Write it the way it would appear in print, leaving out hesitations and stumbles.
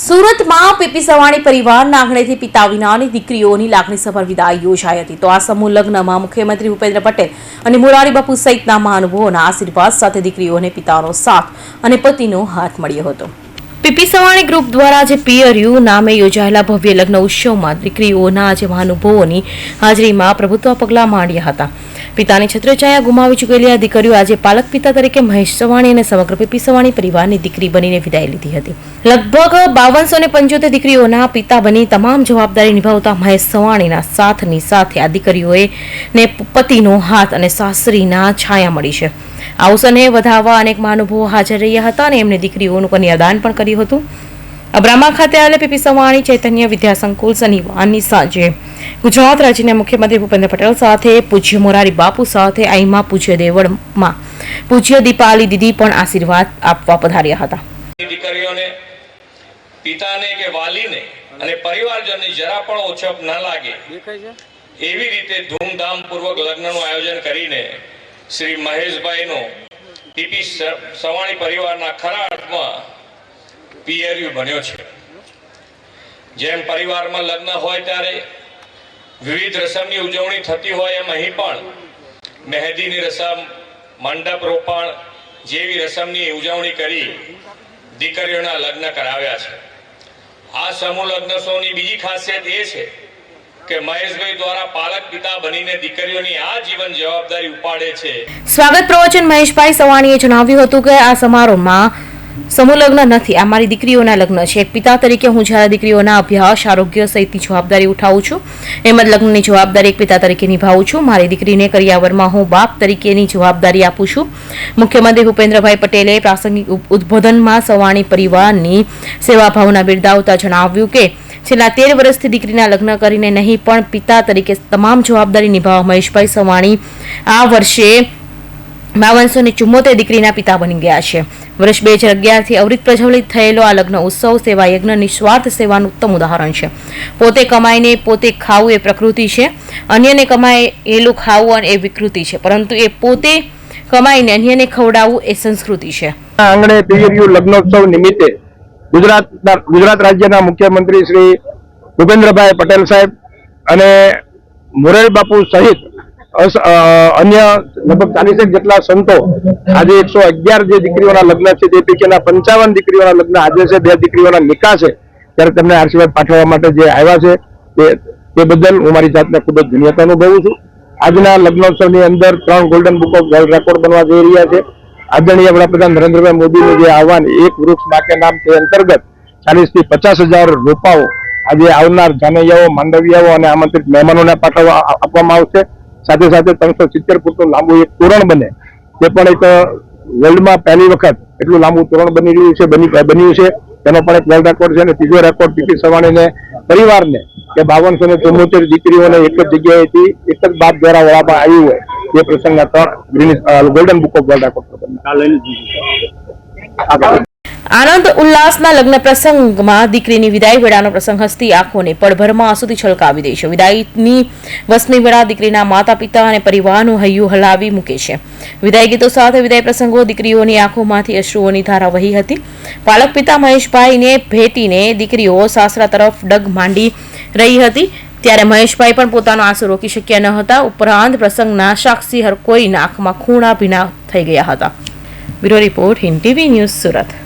સુરતમાં પીપી સવાણી પરિવારના આંગણેથી પિતા વિનાની દીકરીઓની લાગણીસભર વિદાય યોજાઈ હતી. તો આ સમૂહ લગ્નમાં મુખ્યમંત્રી ભૂપેન્દ્ર પટેલ અને મોરારી બાપુ સહિતના મહાનુભાવોના આશીર્વાદ સાથે દીકરીઓને પિતાનો સાથ અને પતિનો હાથ મળ્યો હતો. પીપી સવાણી ગ્રુપ દ્વારા આજે પીઆરયુ નામે યોજાયેલા ભવ્ય લગ્ન ઉત્સવમાં દીકરીઓના આજે મહાનુભાવોની હાજરીમાં પ્રભુત્વ પગલાં માંડ્યા હતા. પિતાની છત્રછાયા ગુમાવી ચૂકેલી આ દીકરીઓ આજે પાલક પિતા તરીકે મહેશ સવાણી અને સમગ્ર પીપી સવાણી પરિવારની દીકરી બનીને વિદાય લીધી હતી. લગભગ 5275 દીકરીઓના પિતા બની તમામ જવાબદારી નિભાવતા મહેશ સવાણીના સાથની સાથે આ દીકરીઓએ ને પતિનો હાથ અને સાસરીના છાયા મળી છે. આ અવસરને વધાવવા અનેક મહાનુભાવો હાજર રહ્યા હતા અને એમને દીકરીઓનું કન્યાદાન પણ કર્યું હતું. અબ્રામા ખાતે આવેલા પીપી સવાણી ચૈતન્ય વિદ્યા સંકુલ શનિવારની સાંજે ગુજરાત રાજ્યના મુખ્યમંત્રી ભૂપેન્દ્ર પટેલ સાથે પૂજ્ય મોરારી બાપુ સાથે આઈમાં પૂજ્ય દેવળમાં પૂજ્ય દીપાલી દીદી પણ આશીર્વાદ આપવા પધાર્યા હતા. દીકરીઓને પિતાને કે વાલીને અને પરિવારજનને જરા પણ ઓછપ ન લાગે એવી રીતે ધૂમધામપૂર્વક લગ્નનું આયોજન કરીને શ્રી મહેશભાઈનો પીપી સવાણી પરિવારના ખરા અર્થમાં પીઆરયુ બન્યો છે. જેમ પરિવારમાં લગ્ન હોય ત્યારે વિવિધ રસમની ઉજવણી થતી હોય એમ અહીં પણ મહેંદીની રસમ, મંડપ રોપણ જેવી રસમની ઉજવણી કરી દીકરીઓના લગ્ન કરાવ્યા છે. આ સમૂહ લગ્નોત્સવની બીજી ખાસિયત એ છે કે મહેશભાઈ દ્વારા પાલક પિતા બનીને દીકરીઓની આ જીવન જવાબદારી ઉપાડે છે. સ્વાગત પ્રવચન મહેશભાઈ સવાણીએ જણાવ્યું હતું કે આ સમારોહમાં સમૂહ લગ્ન નથી, આ મારી દીકરીઓના લગ્ન છે. એક પિતા તરીકે હું જ્યારે દીકરીઓના અભ્યાસ, આરોગ્ય સહિતની જવાબદારી ઉઠાવું છું, એમ જ લગ્નની જવાબદારી એક પિતા તરીકે નિભાવું છું. મારી દીકરીને કરિયાવરમાં હું બાપ તરીકેની જવાબદારી આપું છું. મુખ્યમંત્રી ભૂપેન્દ્રભાઈ પટેલે પ્રાસંગિક ઉદ્બોધનમાં સવાણી પરિવારની સેવાભાવના બિરદાવતા જણાવ્યું કે છેલ્લા 13 વર્ષથી દીકરીના લગ્ન કરીને નહીં પણ પિતા તરીકે તમામ જવાબદારી નિભાવવા મહેશભાઈ સવાણી આ વર્ષે 5274 દીકરીના પિતા બની ગયા છે. વર્ષ 2011થી અવિરત પ્રજ્વલિત થયેલો આ લગ્ન ઉત્સવ સેવા યજ્ઞ નિસ્વાર્થ સેવાનું ઉત્તમ ઉદાહરણ છે. પોતે કમાઈને પોતે ખાવું એ પ્રકૃતિ છે, અન્યને કમાયેલું ખાવું એ વિકૃતિ છે, પરંતુ એ પોતે કમાઈને અન્યને ખવડાવવું એ સંસ્કૃતિ છે. આંગણે પીઆરયુ લગ્નોત્સવ નિમિત્તે ગુજરાત રાજ્યના મુખ્યમંત્રી શ્રી ભૂપેન્દ્રભાઈ પટેલ સાહેબ અને મોરારી બાપુ સહિત અન્ય લગભગ 40 જેટલા સંતો આજે 111 જે દીકરીઓના લગ્ન છે તે પૈકીના 55 દીકરીઓના લગ્ન આજે છે. 2 દીકરીઓના નિકાહ છે, ત્યારે તેમને આશીર્વાદ પાઠવવા માટે જે આવ્યા છે તે બદલ હું મારી જાતને ખૂબ જ ધન્યતા અનુભવું છું. આજના લગ્નોત્સવની અંદર 3 golden book of world record બનવા જઈ રહ્યા છે. આદરણીય વડાપ્રધાન નરેન્દ્રભાઈ મોદીનું જે આહવાન એક વૃક્ષ બાકે નામ તે અંતર્ગત 40 થી 50,000 રોપાઓ આજે આવનાર જાનૈયાઓ, માંડવિયાઓ અને આમંત્રિત મહેમાનોને આપવામાં આવશે. સાથે સાથે 370 ફૂટનું લાંબુ એક તોરણ બને તે પણ એક વર્લ્ડમાં પહેલી વખત એટલું લાંબુ તોરણ બન્યું છે. તેનો પણ એક વર્લ્ડ રેકોર્ડ છે. અને ત્રીજો રેકોર્ડ પીપી સવાણીને પરિવારને કે 5274 દીકરીઓને એક જ જગ્યાએથી એક જ બાપ દ્વારા વળાવવામાં આવ્યું હોય તે પ્રસંગના 3 golden book of world record. આનંદ ઉલ્લાસના લગ્ન પ્રસંગમાં દીકરીની વિદાય વેળાનો પ્રસંગ હસતી આંખોને પળભરમાં આંસુથી છલકાવી દે છે. વિદાયની વસની વેળા દીકરીના માતા પિતા અને પરિવારનું હૈયું હલાવી મૂકે છે. વિદાય ગીતો સાથે વિદાય પ્રસંગો દીકરીઓની આંખોમાંથી અશ્રુઓની ધારા વહી હતી. પાલક પિતા મહેશભાઈને ભેટીને દીકરીઓ સાસરા તરફ ડગ માંડી રહી હતી, ત્યારે મહેશભાઈ પણ પોતાનો આંસુ રોકી શક્યા ન હતા. ઉપરાંત પ્રસંગના સાક્ષી હર કોઈના આંખમાં ખૂણા ભીના થઈ ગયા હતા. Bureau report, Hind TV news, Surat.